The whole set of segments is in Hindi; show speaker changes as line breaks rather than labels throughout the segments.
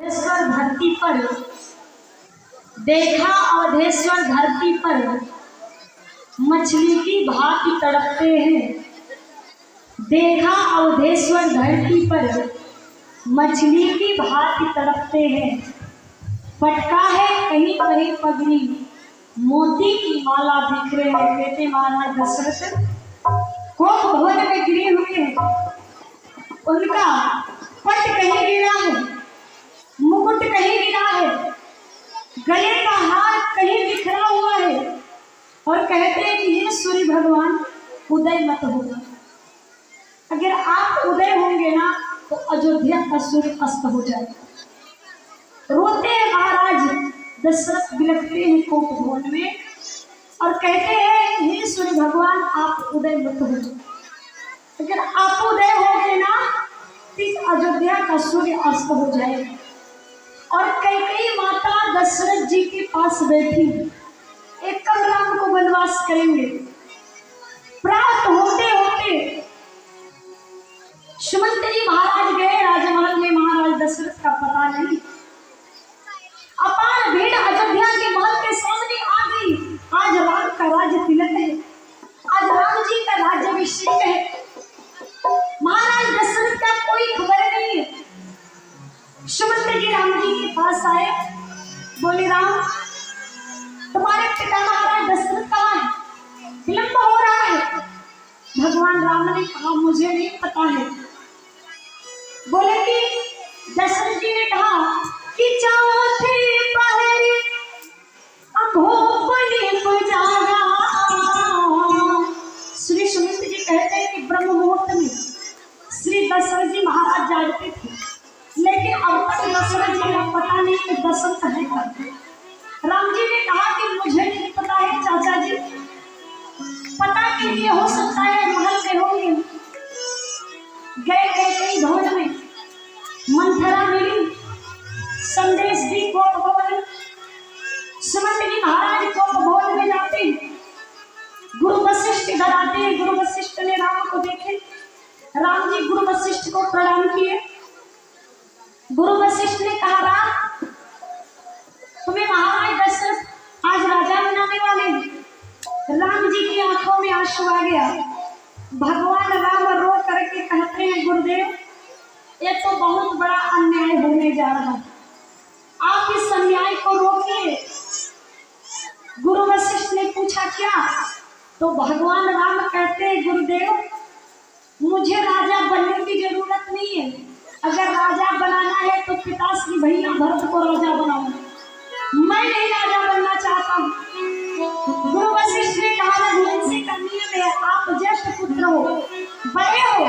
अवधेश्वर धरती पर देखा, अवधेश्वर धरती पर मछली की भांति तड़पते हैं। देखा अवधेश्वर धरती पर मछली की भांति तड़पते हैं। पटका है कहीं कहीं पगड़ी, मोती की माला बिखरे हैं। बेटे महाराज दशरथ कोप भवन में गिरे हुए हैं। उनका पट कहीं गिरा है, मुकुट कहीं गिरा है, गले का हार कहीं बिखरा हुआ है और कहते हैं कि ये सूर्य भगवान उदय मत होगा। अगर आप उदय होंगे ना तो अयोध्या का सूर्य अस्त हो जाएगा। रोते हैं महाराज दशरथ, बिलखते हैं कोप भवन में और कहते हैं हे सूर्य भगवान आप उदय मत होगा। अगर आप उदय होंगे ना तो अयोध्या का सूर्य अस्त हो जाएगा। और कैकेयी माता दशरथ जी के पास बैठी, एक कब राम को वनवास करेंगे। प्राप्त होते होते सुमंत्री महाराज गए राजमहल में, महाराज दशरथ का पता नहीं। अपार भीड़ अयोध्या के महल के सामने आ गई। आज राम का राज्य तिलक है, आज राम जी का राज्याभिषेक है। महाराज दशरथ का कोई खबर नहीं है। सुमंत्री जी राम जी के पास आए, बोले राम तुम्हारे पिता महाराज दशरथ कहाँ है, विलंब हो रहा है। भगवान राम ने कहा मुझे नहीं पता है। बोले कि दशरथ जी ने कहा कि चौथे पहर अघोपने बजागा। श्री सुमित्र जी कहते हैं कि ब्रह्म मुहूर्त में श्री दशरथ जी महाराज जागते थे, लेकिन अब तक दशरथ जी का पता नहीं कि दशरथ है करते। राम जी ने कहा कि मुझे नहीं पता है चाचा जी, पता के लिए हो सकता है महल में होंगे। गए कई भवन में मंथरा मिली, संदेश दी कोप भवन। सुमंत्री महाराज कोप भवन में जाते, गुरु वशिष्ठ इधर आते। गुरु वशिष्ठ ने राम को देखे, राम जी गुरु वशिष्ठ को प्रणाम किए। गुरु वशिष्ठ ने कहा राम तुम्हें महाराज दशरथ आज राजा बनाने वाले हैं। राम जी की आंखों में आंसू आ गया। भगवान राम रो करके कहते हैं गुरुदेव ये तो बहुत बड़ा अन्याय होने जा रहा है, आप इस अन्याय को रोकिए। गुरु वशिष्ठ ने पूछा क्या, तो भगवान राम कहते हैं गुरुदेव मुझे राजा बनने की जरूरत नहीं है। अगर राजा बनाना है तो पिताश्री भैया भरत को राजा बनाओ, मैं नहीं राजा बनना चाहता हूँ। गुरु वशिष्ठ ने कहा रघुवंशी का नियम है, आप ज्येष्ठ पुत्र हो, बड़े हो,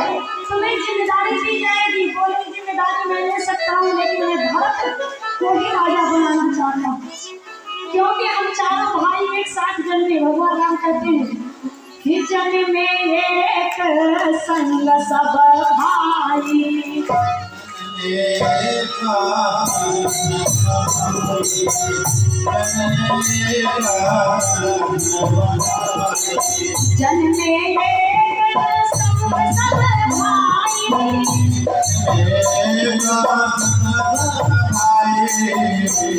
तुम्हें जिम्मेदारी दी जाएगी। बोले जिम्मेदारी मैं ले सकता हूँ, लेकिन मैं भरत को ही राजा बनाना चाहता हूँ, क्योंकि हम चारों भाई एक साथ जन्मे। भगवान राम कहते हैं कि जन में एक संग सब भाई, जन में एक संग सब भाई,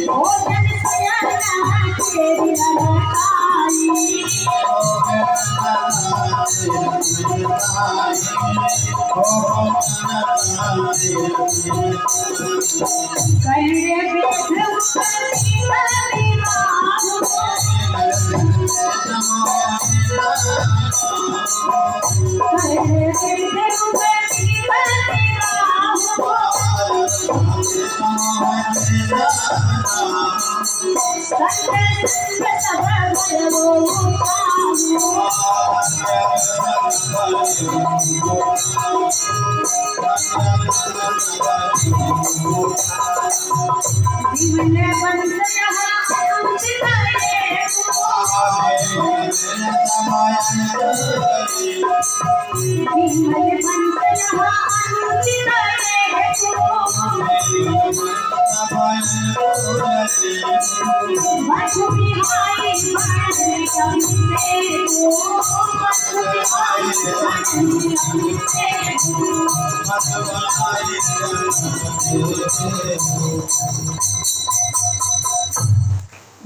ओ जन सयाना तेरी लगाई,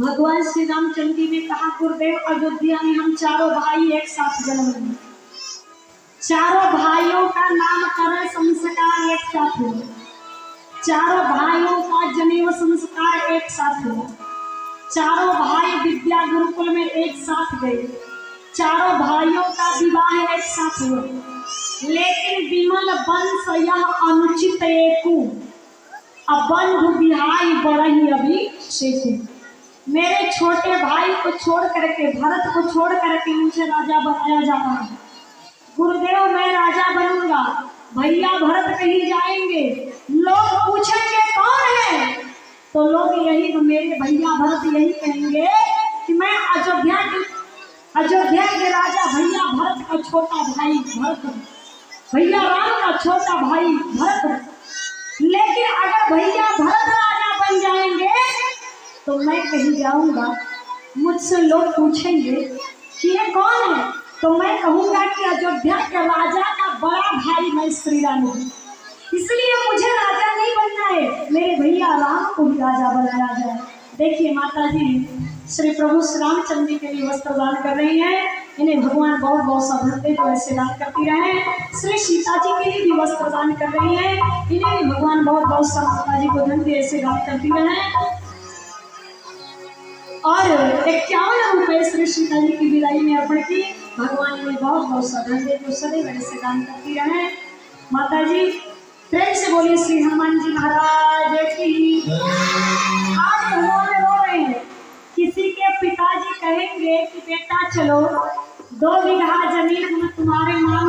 भगवान श्री रामचंद्र जी ने कहा, गुरुदेव अयोध्या में हम चारों भाई एक साथ जन्म लिए, चारों भाइयों का नामकरण संस्कार एक साथ हुआ, चारों भाइयों का जनेऊ संस्कार एक साथ हुआ, चारों भाई विद्या गुरुकुल में एक साथ गए, चारों भाइयों का विवाह एक साथ हुआ। लेकिन विमल वंश यह अनुचित एकू, अब बंधु बिहाई बढ़ी अभी शेखू। मेरे छोटे भाई को छोड़ करके, भरत को छोड़ करके मुझे राजा बनाया जा रहा है। गुरुदेव मैं राजा बनूंगा, भैया भरत कहीं जाएंगे, लोग पूछेंगे कौन है, तो लोग यही, मेरे भैया भरत यही कहेंगे कि मैं अयोध्या के राजा भैया भरत का छोटा भाई भरत, भैया राम का छोटा भाई भरत। लेकिन अगर भैया भरत राजा बन जाएंगे तो मैं कहीं जाऊंगा, मुझसे लोग पूछेंगे कि ये कौन है, तो मैं कहूंगा कि अयोध्या के राजा का बड़ा भाई मैं श्री राम हूँ, इसलिए मुझे राजा नहीं बनना है, मेरे भैया राम को भी राजा बनाया जाए। देखिए माता जी श्री प्रभु श्री रामचंद्र जी के लिए वस्त्र दान कर रही हैं, इन्हें भगवान बहुत बहुत साधते तो ऐसे दान करती रहे। श्री सीता जी के लिए भी वस्त्र दान कर रही हैं, इन्हें भी भगवान बहुत बहुत सा माता जी को धन दे ऐसे दान करती रहे। और 51 रुपये श्री सीता जी की विदाई में अर्पण की, भगवान इन्हें बहुत बहुत सा धन दे तो सदैव ऐसे दान करती रहे। माता जी प्रेम से बोलिए श्री हनुमान जी महाराज की। आज भगवान रो रहे हैं, किसी के पिताजी कहेंगे कि बेटा चलो 2 बीघा जमीन हम तुम्हारे नाम